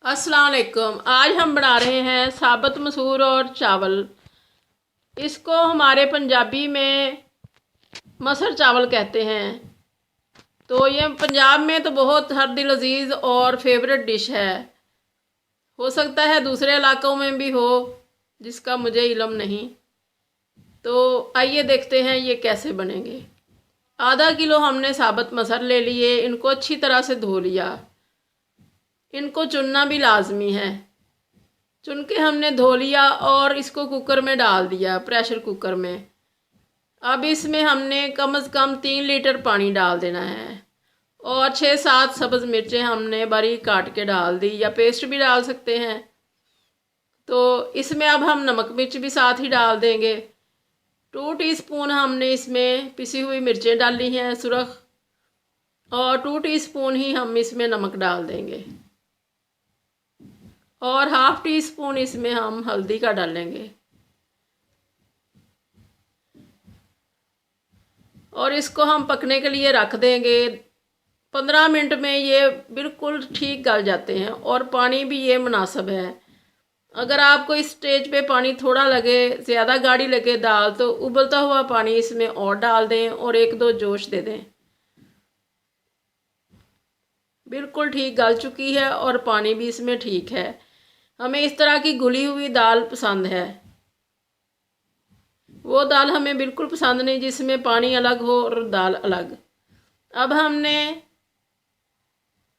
अस्सलाम वालेकुम। आज हम बना रहे हैं साबुत मसूर और चावल। इसको हमारे पंजाबी में मसर चावल कहते हैं। तो ये पंजाब में तो बहुत हर दिल अजीज़ और फेवरेट डिश है। हो सकता है दूसरे इलाकों में भी हो, जिसका मुझे इल्म नहीं। तो आइए देखते हैं ये कैसे बनेंगे। आधा किलो हमने साबुत मसर ले लिए। इनको अच्छी तरह से धो लिया। इनको चुनना भी लाजमी है। चुन के हमने धो लिया और इसको कुकर में डाल दिया, प्रेशर कुकर में। अब इसमें हमने कम से कम 3 लीटर पानी डाल देना है और 6-7 सब्ज़ मिर्चें हमने बारीक काट के डाल दी, या पेस्ट भी डाल सकते हैं। तो इसमें अब हम नमक मिर्च भी साथ ही डाल देंगे। 2 टीस्पून हमने इसमें पिसी हुई मिर्चें डाली हैं सुरख, और 2 टीस्पून ही हम इसमें नमक डाल देंगे, और ½ टीस्पून इसमें हम हल्दी का डालेंगे। और इसको हम पकने के लिए रख देंगे। 15 मिनट में ये बिल्कुल ठीक गल जाते हैं, और पानी भी ये मुनासिब है। अगर आपको इस स्टेज पे पानी थोड़ा लगे, ज़्यादा गाढ़ी लगे दाल, तो उबलता हुआ पानी इसमें और डाल दें और 1-2 जोश दे दें। बिल्कुल ठीक गल चुकी है और पानी भी इसमें ठीक है। हमें इस तरह की घुली हुई दाल पसंद है। वो दाल हमें बिल्कुल पसंद नहीं जिसमें पानी अलग हो और दाल अलग। अब हमने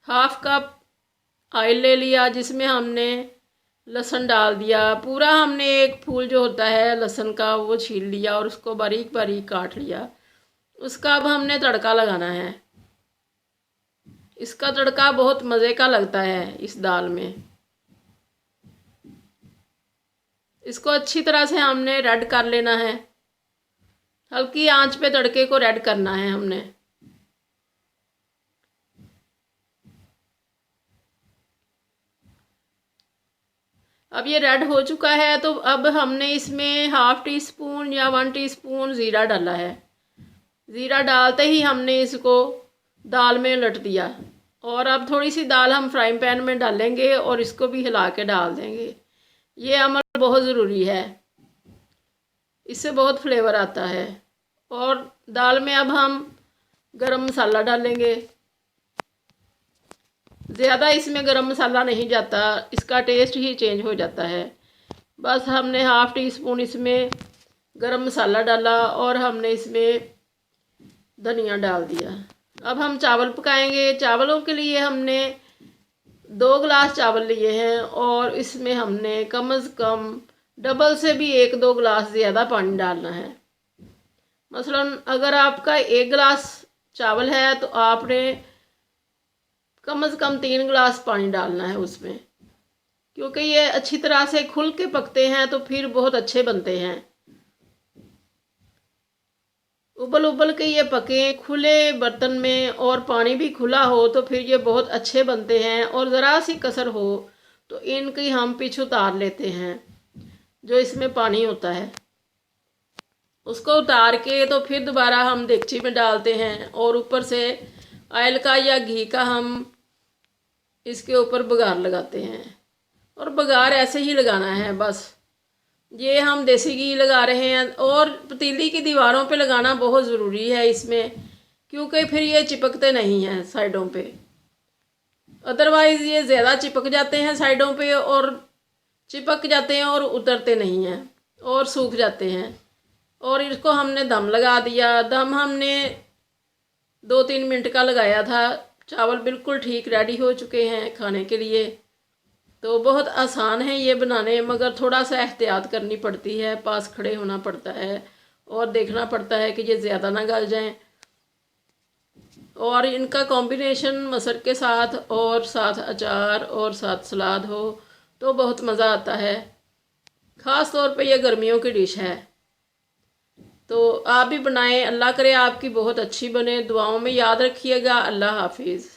½ कप ऑयल ले लिया, जिसमें हमने लहसुन डाल दिया। पूरा हमने एक फूल जो होता है लहसुन का वो छील लिया और उसको बारीक बारीक काट लिया। उसका अब हमने तड़का लगाना है। इसका तड़का बहुत मज़े का लगता है इस दाल में। इसको अच्छी तरह से हमने रेड कर लेना है। हल्की आंच पे तड़के को रेड करना है हमने। अब ये रेड हो चुका है, तो अब हमने इसमें ½ टीस्पून या 1 टीस्पून ज़ीरा डाला है। ज़ीरा डालते ही हमने इसको दाल में उलट दिया, और अब थोड़ी सी दाल हम फ्राइंग पैन में डालेंगे और इसको भी हिला के डाल देंगे। ये अमल बहुत ज़रूरी है, इससे बहुत फ्लेवर आता है। और दाल में अब हम गरम मसाला डालेंगे। ज़्यादा इसमें गरम मसाला नहीं जाता, इसका टेस्ट ही चेंज हो जाता है। बस हमने ½ टीस्पून इसमें गरम मसाला डाला और हमने इसमें धनिया डाल दिया। अब हम चावल पकाएंगे। चावलों के लिए हमने 2 गिलास चावल लिए हैं, और इसमें हमने कम से कम डबल से भी 1-2 गिलास ज़्यादा पानी डालना है। मसलन अगर आपका 1 गिलास चावल है तो आपने कम से कम 3 गिलास पानी डालना है उसमें, क्योंकि ये अच्छी तरह से खुल के पकते हैं तो फिर बहुत अच्छे बनते हैं। उबल उबल के ये पके खुले बर्तन में और पानी भी खुला हो तो फिर ये बहुत अच्छे बनते हैं। और ज़रा सी कसर हो तो इनकी हम पीछे उतार लेते हैं। जो इसमें पानी होता है उसको उतार के तो फिर दोबारा हम देगची में डालते हैं, और ऊपर से ऑयल का या घी का हम इसके ऊपर बघार लगाते हैं। और बघार ऐसे ही लगाना है बस। ये हम देसी घी लगा रहे हैं, और पतीली की दीवारों पे लगाना बहुत ज़रूरी है इसमें, क्योंकि फिर ये चिपकते नहीं हैं साइडों पे। अदरवाइज़ ये ज़्यादा चिपक जाते हैं साइडों पे, और चिपक जाते हैं और उतरते नहीं हैं और सूख जाते हैं। और इसको हमने दम लगा दिया। दम हमने 2-3 मिनट का लगाया था। चावल बिल्कुल ठीक रेडी हो चुके हैं खाने के लिए। तो बहुत आसान है ये बनाने, मगर थोड़ा सा एहतियात करनी पड़ती है, पास खड़े होना पड़ता है और देखना पड़ता है कि ये ज़्यादा ना गल जाएं। और इनका कॉम्बिनेशन मसर के साथ और साथ अचार और साथ सलाद हो तो बहुत मज़ा आता है। ख़ास तौर पे ये गर्मियों की डिश है। तो आप भी बनाएं। अल्लाह करे आपकी बहुत अच्छी बने। दुआओं में याद रखिएगा। अल्लाह हाफिज़।